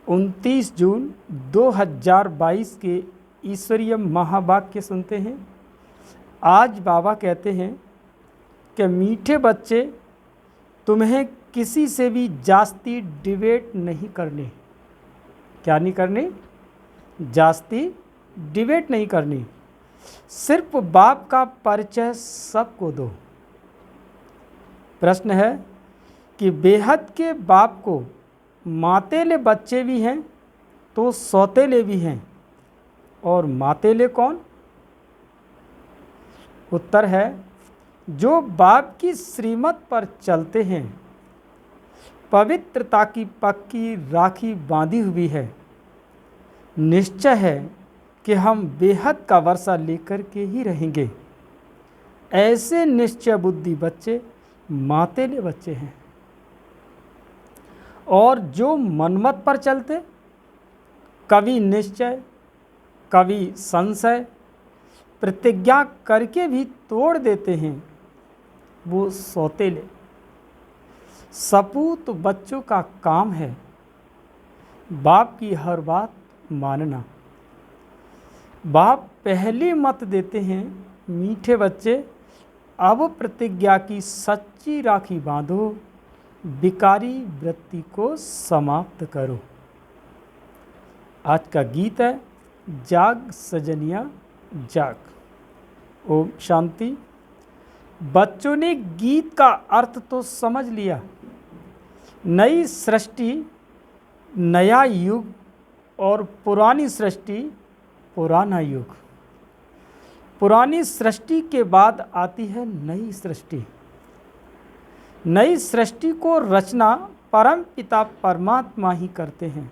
29 जून 2022 के ईश्वरीय महावाक्य सुनते हैं। आज बाबा कहते हैं कि मीठे बच्चे, तुम्हें किसी से भी जास्ती डिबेट नहीं करनी। क्या नहीं करनी? जास्ती डिबेट नहीं करनी। सिर्फ बाप का परिचय सबको दो। प्रश्न है कि बेहद के बाप को मातेले बच्चे भी हैं तो सौतेले भी हैं, और मातेले कौन? उत्तर है जो बाप की श्रीमत पर चलते हैं, पवित्रता की पक्की राखी बांधी हुई है। निश्चय है कि हम बेहद का वर्षा लेकर के ही रहेंगे। ऐसे निश्चय बुद्धि बच्चे मातेले बच्चे हैं। और जो मनमत पर चलते, कभी निश्चय कभी संशय प्रतिज्ञा करके भी तोड़ देते हैं, वो सौतेले। सपूत बच्चों का काम है बाप की हर बात मानना। बाप पहली मत देते हैं, मीठे बच्चे अब प्रतिज्ञा की सच्ची राखी बांधो, विकारी वृत्ति को समाप्त करो। आज का गीत है जाग सजनिया जाग। ओम शांति। बच्चों ने गीत का अर्थ तो समझ लिया। नई सृष्टि, नया युग और पुरानी सृष्टि, पुराना युग। पुरानी सृष्टि के बाद आती है नई सृष्टि। नई सृष्टि को रचना परम पिता परमात्मा ही करते हैं।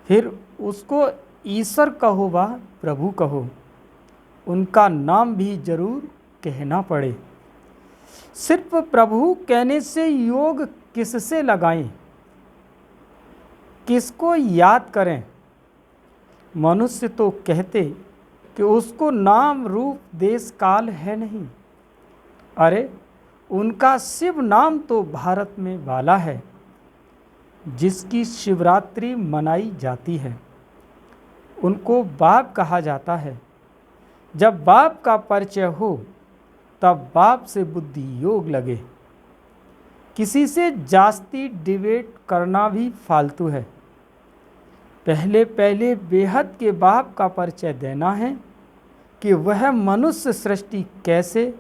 फिर उसको ईश्वर कहो वा प्रभु कहो, उनका नाम भी जरूर कहना पड़े। सिर्फ प्रभु कहने से योग किससे लगाएं, किसको याद करें? मनुष्य तो कहते कि उसको नाम रूप देश काल है नहीं। अरे उनका शिव नाम तो भारत में वाला है, जिसकी शिवरात्रि मनाई जाती है। उनको बाप कहा जाता है। जब बाप का परिचय हो तब बाप से बुद्धि योग लगे। किसी से जास्ती डिबेट करना भी फालतू है। पहले पहले बेहद के बाप का परिचय देना है कि वह मनुष्य सृष्टि कैसे,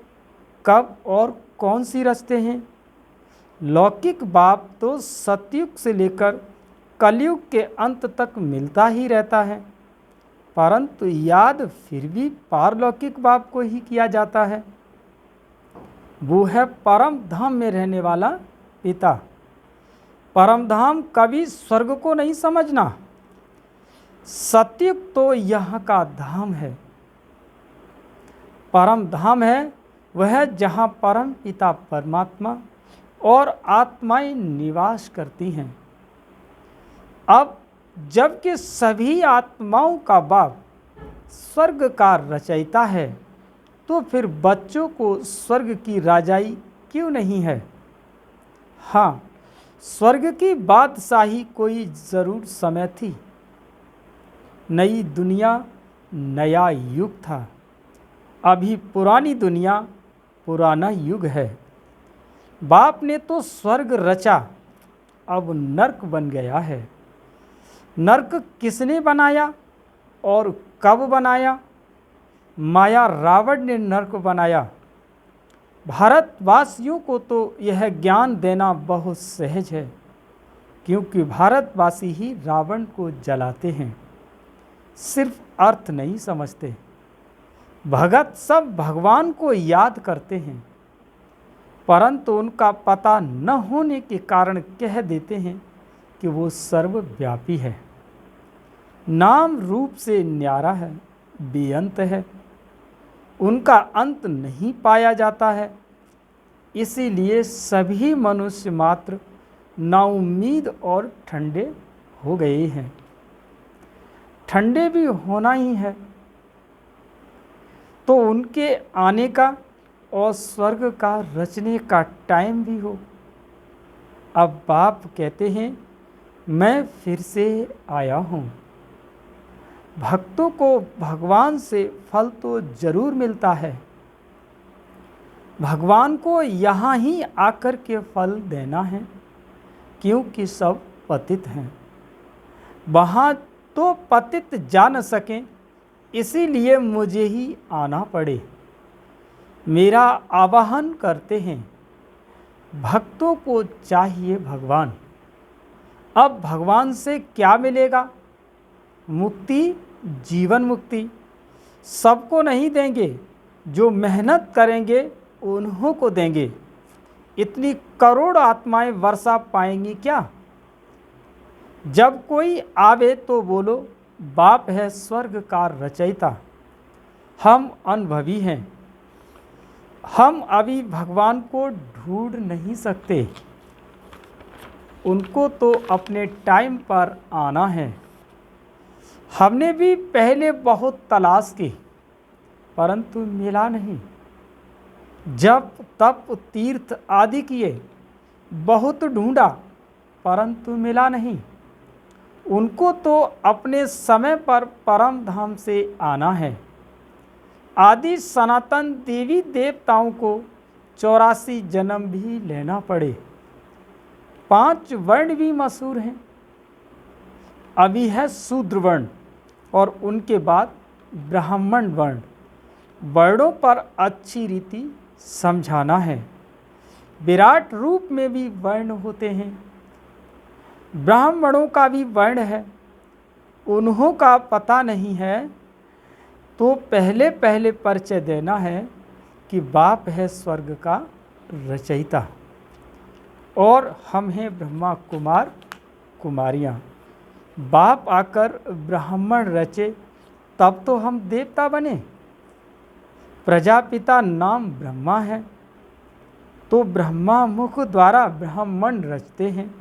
कब और कौन सी रचते हैं। लौकिक बाप तो सतयुग से लेकर कलयुग के अंत तक मिलता ही रहता है, परंतु याद फिर भी पारलौकिक बाप को ही किया जाता है। वो है परम धाम में रहने वाला पिता। परम धाम कभी स्वर्ग को नहीं समझना। सतयुग तो यहाँ का धाम है। परम धाम है वह जहाँ परम पिता परमात्मा और आत्माएं निवास करती हैं। अब जबकि सभी आत्माओं का बाप स्वर्ग का रचयिता है, तो फिर बच्चों को स्वर्ग की राजाई क्यों नहीं है? हाँ, स्वर्ग की बादशाही कोई ज़रूर समय थी। नई दुनिया, नया युग था। अभी पुरानी दुनिया, पुराना युग है। बाप ने तो स्वर्ग रचा, अब नर्क बन गया है। नर्क किसने बनाया और कब बनाया? माया रावण ने नर्क बनाया। भारतवासियों को तो यह ज्ञान देना बहुत सहज है, क्योंकि भारतवासी ही रावण को जलाते हैं। सिर्फ अर्थ नहीं समझते। भगत सब भगवान को याद करते हैं, परंतु उनका पता न होने के कारण कह देते हैं कि वो सर्वव्यापी है, नाम रूप से न्यारा है, बेअंत है, उनका अंत नहीं पाया जाता है। इसीलिए सभी मनुष्य मात्र नाउम्मीद और ठंडे हो गए हैं। ठंडे भी होना ही है तो उनके आने का और स्वर्ग का रचने का टाइम भी हो। अब बाप कहते हैं मैं फिर से आया हूँ। भक्तों को भगवान से फल तो जरूर मिलता है, भगवान को यहाँ ही आकर के फल देना है, क्योंकि सब पतित हैं। वहाँ तो पतित जा न सकें, इसीलिए मुझे ही आना पड़े। मेरा आवाहन करते हैं, भक्तों को चाहिए भगवान। अब भगवान से क्या मिलेगा? मुक्ति, जीवन मुक्ति। सबको नहीं देंगे, जो मेहनत करेंगे उन्हों को देंगे। इतनी करोड़ आत्माएं वर्षा पाएंगी क्या? जब कोई आवे तो बोलो, बाप है स्वर्ग का रचयिता। हम अनुभवी हैं, हम अभी भगवान को ढूंढ नहीं सकते, उनको तो अपने टाइम पर आना है। हमने भी पहले बहुत तलाश की, परंतु मिला नहीं। जप तप तीर्थ आदि किए, बहुत ढूंढा, परंतु मिला नहीं। उनको तो अपने समय पर परम धाम से आना है। आदि सनातन देवी देवताओं को 84 जन्म भी लेना पड़े। 5 वर्ण भी मशहूर हैं। अभी है शूद्र वर्ण और उनके बाद ब्राह्मण वर्ण। वर्णों पर अच्छी रीति समझाना है। विराट रूप में भी वर्ण होते हैं। ब्राह्मणों का भी वर्ण है, उन्हों का पता नहीं है, तो पहले पहले परिचय देना है कि बाप है स्वर्ग का रचयिता और हम हैं ब्रह्मा कुमार कुमारियाँ। बाप आकर ब्राह्मण रचे, तब तो हम देवता बने। प्रजापिता नाम ब्रह्मा है, तो ब्रह्मा मुख द्वारा ब्राह्मण रचते हैं।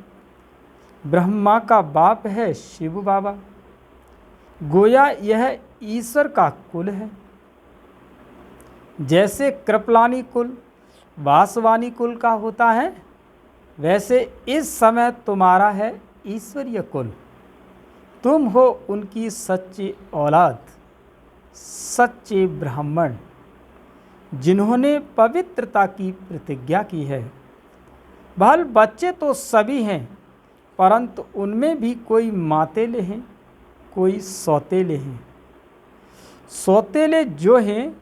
ब्रह्मा का बाप है शिव बाबा। गोया यह ईश्वर का कुल है। जैसे कृपलानी कुल वासवानी कुल का होता है, वैसे इस समय तुम्हारा है ईश्वरीय कुल। तुम हो उनकी सच्ची औलाद, सच्चे ब्राह्मण, जिन्होंने पवित्रता की प्रतिज्ञा की है। भल बच्चे तो सभी हैं, परंतु उनमें भी कोई मातेले हैं, कोई सौतेले हैं। सौतेले जो हैं,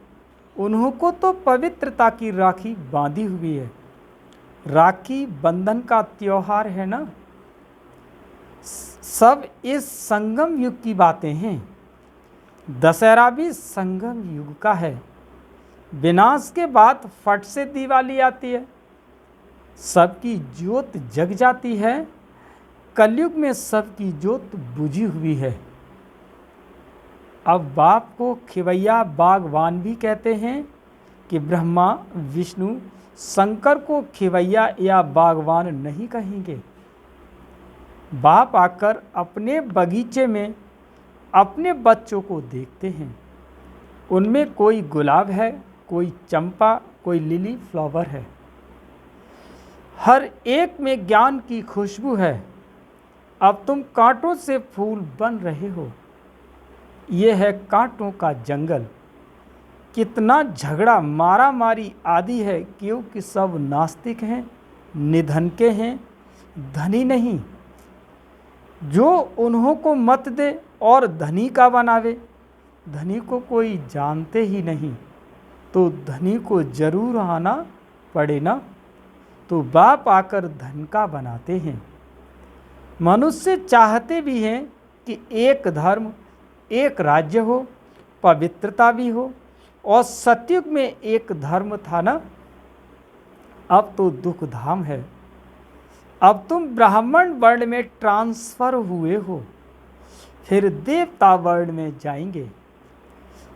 उन्हों को तो पवित्रता की राखी बांधी हुई है। राखी बंधन का त्योहार है ना। सब इस संगम युग की बातें हैं। दशहरा भी संगम युग का है। विनाश के बाद फट से दिवाली आती है, सबकी ज्योत जग जाती है। कलयुग में सबकी ज्योत बुझी हुई है। अब बाप को खिवैया बागवान भी कहते हैं कि ब्रह्मा विष्णु शंकर को खिवैया या बागवान नहीं कहेंगे। बाप आकर अपने बगीचे में अपने बच्चों को देखते हैं। उनमें कोई गुलाब है, कोई चंपा, कोई लिली फ्लावर है। हर एक में ज्ञान की खुशबू है। अब तुम कांटों से फूल बन रहे हो। ये है कांटों का जंगल। कितना झगड़ा मारा मारी आदि है, क्योंकि सब नास्तिक हैं, निधन के हैं, धनी नहीं। जो उन्हों को मत दे और धनी का बनावे। धनी को कोई जानते ही नहीं, तो धनी को जरूर आना पड़े ना। तो बाप आकर धन का बनाते हैं। मनुष्य चाहते भी हैं कि एक धर्म, एक राज्य हो, पवित्रता भी हो। और सतयुग में एक धर्म था ना, अब तो दुख धाम है। अब तुम ब्राह्मण वर्ण में ट्रांसफर हुए हो, फिर देवता वर्ण में जाएंगे,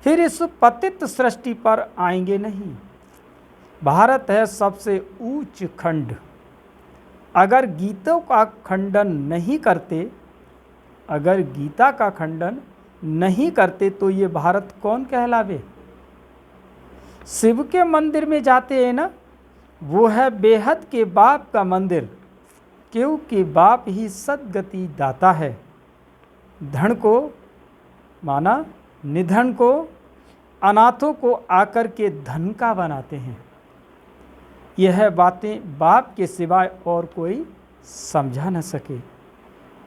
फिर इस पतित सृष्टि पर आएंगे नहीं। भारत है सबसे ऊंच खंड। अगर गीता का खंडन नहीं करते, अगर गीता का खंडन नहीं करते तो ये भारत कौन कहलावे। शिव के मंदिर में जाते हैं ना, वो है बेहद के बाप का मंदिर। क्योंकि बाप ही सद्गति दाता है। धन को माना निधन को, अनाथों को आकर के धन का बनाते हैं। यह बातें बाप के सिवाय और कोई समझा न सके,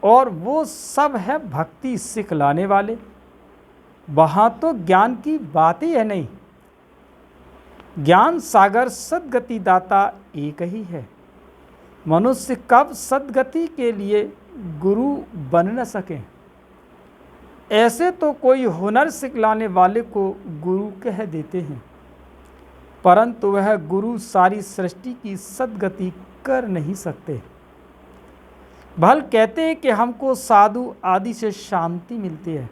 और वो सब है भक्ति सिखलाने वाले। वहाँ तो ज्ञान की बात ही है नहीं। ज्ञान सागर सद्गति दाता एक ही है। मनुष्य कब सद्गति के लिए गुरु बन न सके। ऐसे तो कोई हुनर सिखलाने वाले को गुरु कह देते हैं, परंतु वह गुरु सारी सृष्टि की सद्गति कर नहीं सकते। भल कहते हैं कि हमको साधु आदि से शांति मिलती है,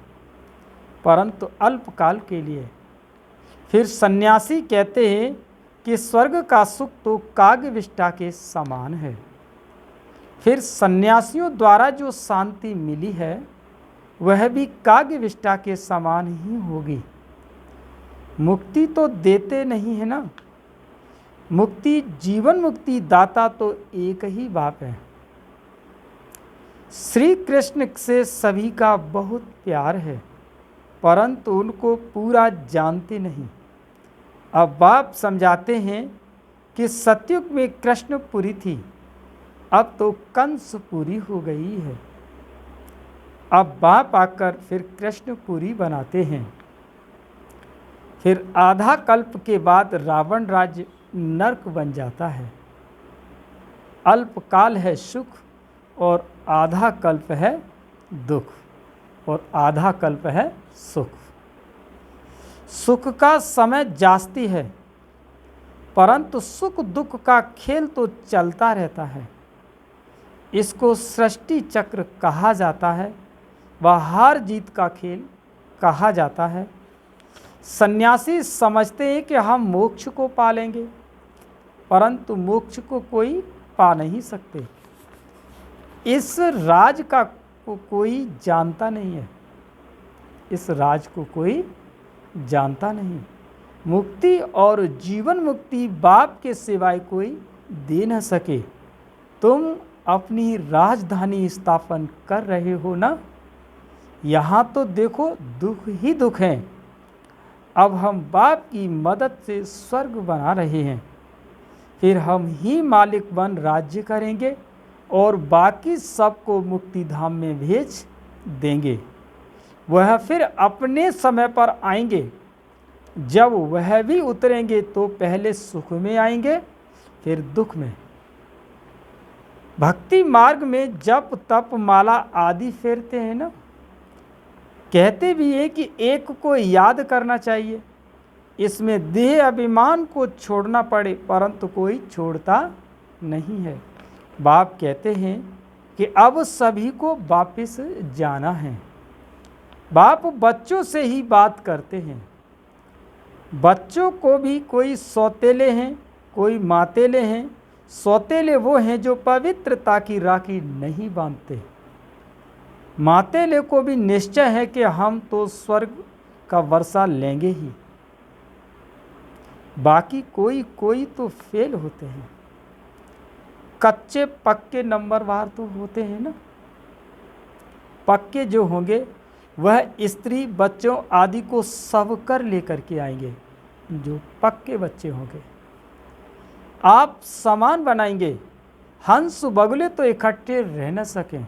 परंतु अल्पकाल के लिए। फिर सन्यासी कहते हैं कि स्वर्ग का सुख तो काग्यविष्टा के समान है। फिर सन्यासियों द्वारा जो शांति मिली है वह भी काग्यविष्टा के समान ही होगी। मुक्ति तो देते नहीं है ना। मुक्ति जीवन मुक्ति दाता तो एक ही बाप है। श्री कृष्ण से सभी का बहुत प्यार है, परंतु उनको पूरा जानते नहीं। अब बाप समझाते हैं कि सतयुग में कृष्णपुरी थी, अब तो कंसपुरी हो गई है। अब बाप आकर फिर कृष्णपुरी बनाते हैं। फिर आधा कल्प के बाद रावण राज्य नरक बन जाता है। अल्पकाल है सुख और आधा कल्प है दुख, और आधा कल्प है सुख। सुख का समय जास्ती है, परंतु सुख दुख का खेल तो चलता रहता है। इसको सृष्टि चक्र कहा जाता है, वह हार जीत का खेल कहा जाता है। सन्यासी समझते हैं कि हम मोक्ष को पा लेंगे, परंतु मोक्ष को कोई पा नहीं सकते। इस राज का कोई जानता नहीं है। इस राज को कोई जानता नहीं। मुक्ति और जीवन मुक्ति बाप के सिवाय कोई दे न सके। तुम अपनी राजधानी स्थापन कर रहे हो ना। यहाँ तो देखो दुख ही दुख हैं। अब हम बाप की मदद से स्वर्ग बना रहे हैं, फिर हम ही मालिक बन राज्य करेंगे और बाकी सबको मुक्ति धाम में भेज देंगे। वह फिर अपने समय पर आएंगे। जब वह भी उतरेंगे तो पहले सुख में आएंगे, फिर दुख में। भक्ति मार्ग में जप तप माला आदि फेरते हैं ना, कहते भी है कि एक को याद करना चाहिए। इसमें देह अभिमान को छोड़ना पड़े, परंतु कोई छोड़ता नहीं है। बाप कहते हैं कि अब सभी को वापस जाना है। बाप बच्चों से ही बात करते हैं। बच्चों को भी कोई सौतेले हैं, कोई मातेले हैं। सौतेले वो हैं जो पवित्रता की राखी नहीं बांधते। मातेले को भी निश्चय है कि हम तो स्वर्ग का वर्षा लेंगे ही। बाकी कोई कोई तो फेल होते हैं। कच्चे पक्के नंबरवार तो होते हैं ना। पक्के जो होंगे वह स्त्री बच्चों आदि को सब कर लेकर के आएंगे। जो पक्के बच्चे होंगे आप समान बनाएंगे। हंस बगुले तो इकट्ठे रह न सकें।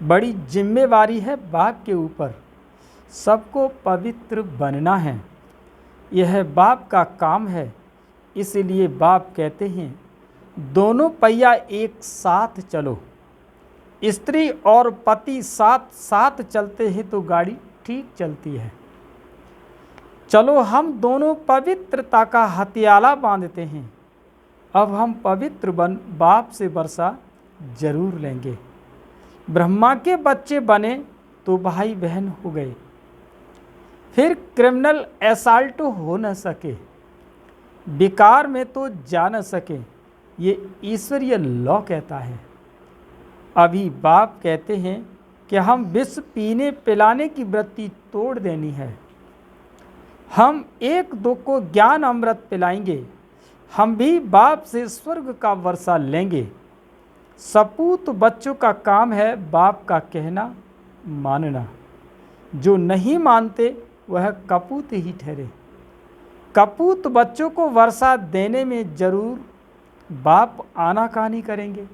बड़ी जिम्मेवारी है बाप के ऊपर। सबको पवित्र बनना है, यह बाप का काम है। इसलिए बाप कहते हैं दोनों पहिया एक साथ चलो। स्त्री और पति साथ साथ चलते हैं तो गाड़ी ठीक चलती है। चलो हम दोनों पवित्रता का हथियाला बांधते हैं। अब हम पवित्र बन बाप से वर्षा जरूर लेंगे। ब्रह्मा के बच्चे बने तो भाई बहन हो गए। फिर क्रिमिनल असॉल्ट हो न सके, विकार में तो जा न सके। ये ईश्वरीय लॉ कहता है। अभी बाप कहते हैं कि हम विष पीने पिलाने की वृत्ति तोड़ देनी है। हम एक दो को ज्ञान अमृत पिलाएंगे। हम भी बाप से स्वर्ग का वर्षा लेंगे। सपूत बच्चों का काम है बाप का कहना मानना। जो नहीं मानते वह कपूत ही ठहरे। कपूत बच्चों को वर्षा देने में जरूर बाप आनाकानी करेंगे।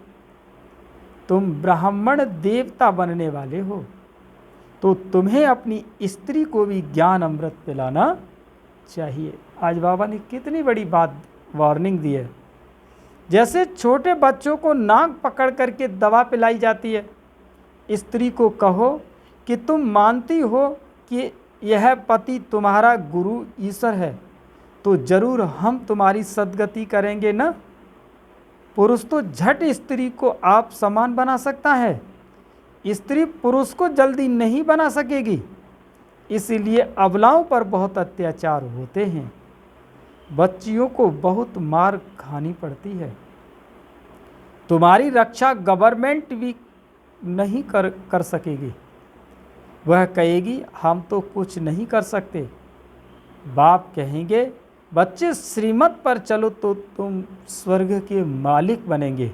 तुम ब्राह्मण देवता बनने वाले हो तो तुम्हें अपनी स्त्री को भी ज्ञान अमृत पिलाना चाहिए। आज बाबा ने कितनी बड़ी बात वार्निंग दी है। जैसे छोटे बच्चों को नाक पकड़ करके दवा पिलाई जाती है, स्त्री को कहो कि तुम मानती हो कि यह पति तुम्हारा गुरु ईश्वर है तो जरूर हम तुम्हारी सद्गति करेंगे ना। पुरुष तो झट स्त्री को आप समान बना सकता है, स्त्री पुरुष को जल्दी नहीं बना सकेगी। इसीलिए अबलाओं पर बहुत अत्याचार होते हैं, बच्चियों को बहुत मार खानी पड़ती है। तुम्हारी रक्षा गवर्नमेंट भी नहीं कर सकेगी। वह कहेगी हम तो कुछ नहीं कर सकते। बाप कहेंगे बच्चे श्रीमत पर चलो तो तुम स्वर्ग के मालिक बनेंगे।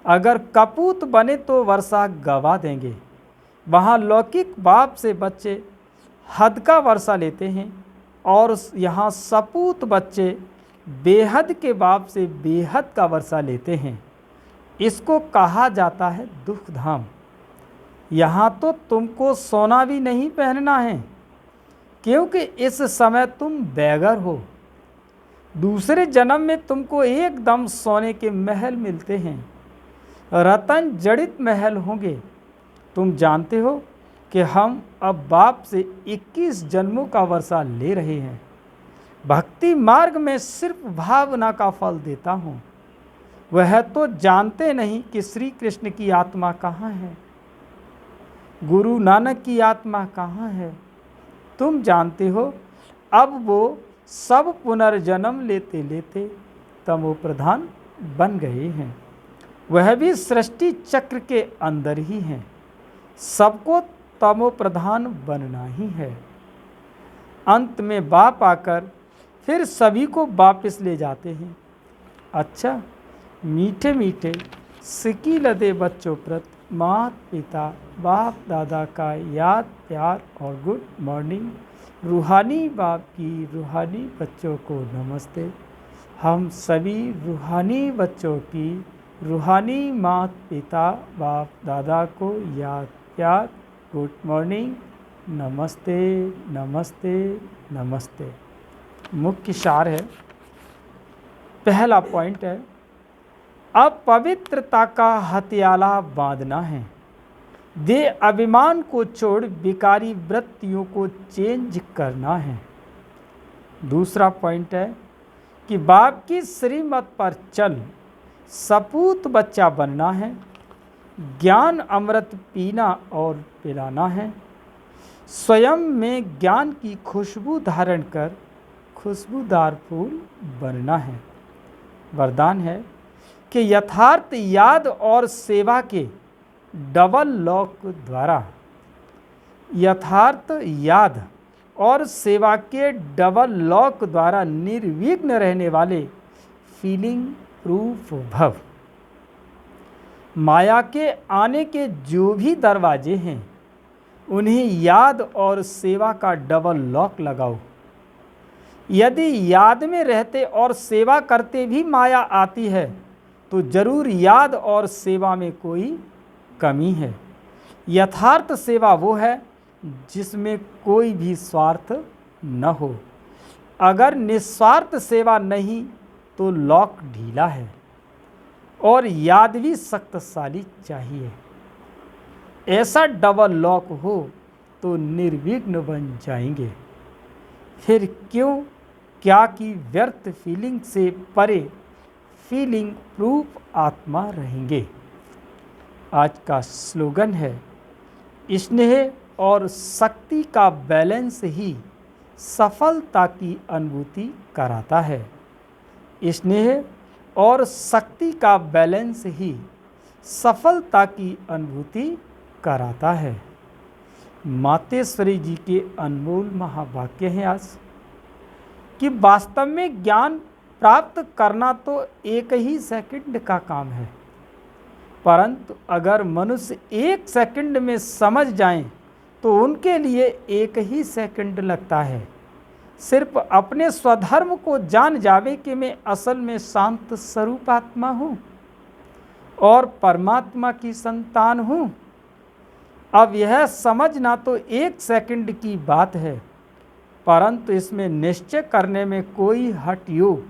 अगर कपूत बने तो वर्षा गवा देंगे। वहाँ लौकिक बाप से बच्चे हद का वर्षा लेते हैं और यहाँ सपूत बच्चे बेहद के बाप से बेहद का वर्षा लेते हैं। इसको कहा जाता है दुख धाम। यहाँ तो तुमको सोना भी नहीं पहनना है क्योंकि इस समय तुम बेगर हो। दूसरे जन्म में तुमको एकदम सोने के महल मिलते हैं, रतन जड़ित महल होंगे। तुम जानते हो कि हम अब बाप से 21 जन्मों का वर्षा ले रहे हैं। भक्ति मार्ग में सिर्फ भावना का फल देता हूँ। वह तो जानते नहीं कि श्री कृष्ण की आत्मा कहाँ है, गुरु नानक की आत्मा कहाँ है। तुम जानते हो अब वो सब पुनर्जन्म लेते लेते तमो प्रधान बन गए हैं। वह भी सृष्टि चक्र के अंदर ही हैं। सबको तमो प्रधान बनना ही है। अंत में बाप आकर फिर सभी को वापस ले जाते हैं। अच्छा, मीठे मीठे सिकी लदे बच्चों प्रति माता पिता बाप दादा का याद प्यार और गुड मॉर्निंग। रूहानी बाप की रूहानी बच्चों को नमस्ते। हम सभी रूहानी बच्चों की रूहानी माता पिता बाप दादा को याद प्यार गुड मॉर्निंग नमस्ते नमस्ते नमस्ते। मुख्य सार है, पहला पॉइंट है अपवित्रता का हथियाला बांधना है। दे अभिमान को छोड़ विकारी वृत्तियों को चेंज करना है। दूसरा पॉइंट है कि बाप की श्रीमत पर चल सपूत बच्चा बनना है। ज्ञान अमृत पीना और पिलाना है। स्वयं में ज्ञान की खुशबू धारण कर खुशबूदार फूल बनना है। वरदान है कि यथार्थ याद और सेवा के डबल लॉक द्वारा, यथार्थ याद और सेवा के डबल लॉक द्वारा निर्विघ्न रहने वाले फीलिंग प्रूफ भव। माया के आने के जो भी दरवाजे हैं उन्हें याद और सेवा का डबल लॉक लगाओ। यदि याद में रहते और सेवा करते भी माया आती है तो जरूर याद और सेवा में कोई कमी है। यथार्थ सेवा वो है जिसमें कोई भी स्वार्थ न हो। अगर निस्वार्थ सेवा नहीं तो लॉक ढीला है और याद भी शक्तिशाली चाहिए। ऐसा डबल लॉक हो तो निर्विघ्न बन जाएंगे। फिर क्यों क्या की व्यर्थ फीलिंग से परे फीलिंग प्रूफ आत्मा रहेंगे। आज का स्लोगन है स्नेह और शक्ति का बैलेंस ही सफलता की अनुभूति कराता है। स्नेह और शक्ति का बैलेंस ही सफलता की अनुभूति कराता है। मातेश्वरी जी के अनमोल महावाक्य हैं आज कि वास्तव में ज्ञान प्राप्त करना तो एक ही सेकंड का काम है। परंतु अगर मनुष्य 1 सेकंड में समझ जाएं तो उनके लिए 1 ही सेकंड लगता है। सिर्फ अपने स्वधर्म को जान जावे कि मैं असल में शांत स्वरूप आत्मा हूँ और परमात्मा की संतान हूँ। अब यह समझना तो 1 सेकंड की बात है, परंतु इसमें निश्चय करने में कोई हठ योग,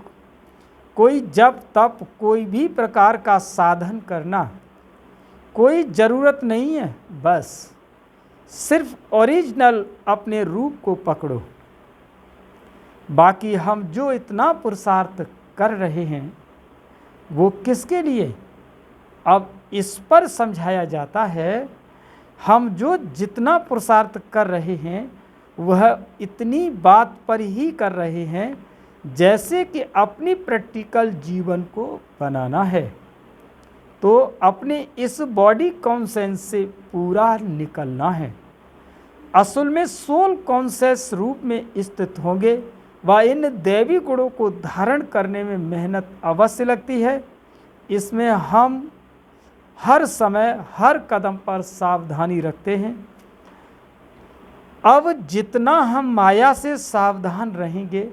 कोई जप तप, कोई भी प्रकार का साधन करना कोई ज़रूरत नहीं है। बस सिर्फ ओरिजिनल अपने रूप को पकड़ो। बाकी हम जो इतना पुरुषार्थ कर रहे हैं वो किसके लिए? अब इस पर समझाया जाता है, हम जो जितना पुरुषार्थ कर रहे हैं वह इतनी बात पर ही कर रहे हैं जैसे कि अपनी प्रैक्टिकल जीवन को बनाना है, तो अपने इस बॉडी कॉन्सेंस से पूरा निकलना है। असल में सोल कॉन्सेंस रूप में स्थित होंगे व इन दैवी गुणों को धारण करने में मेहनत अवश्य लगती है। इसमें हम हर समय हर कदम पर सावधानी रखते हैं। अब जितना हम माया से सावधान रहेंगे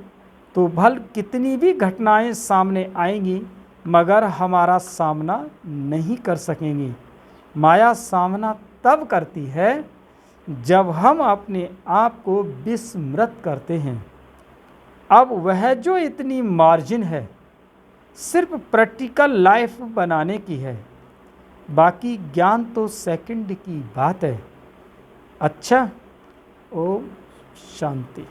तो भल कितनी भी घटनाएं सामने आएंगी मगर हमारा सामना नहीं कर सकेंगी। माया सामना तब करती है जब हम अपने आप को विस्मृत करते हैं। अब वह जो इतनी मार्जिन है सिर्फ प्रैक्टिकल लाइफ बनाने की है, बाकी ज्ञान तो सेकंड की बात है। अच्छा, ओम शांति।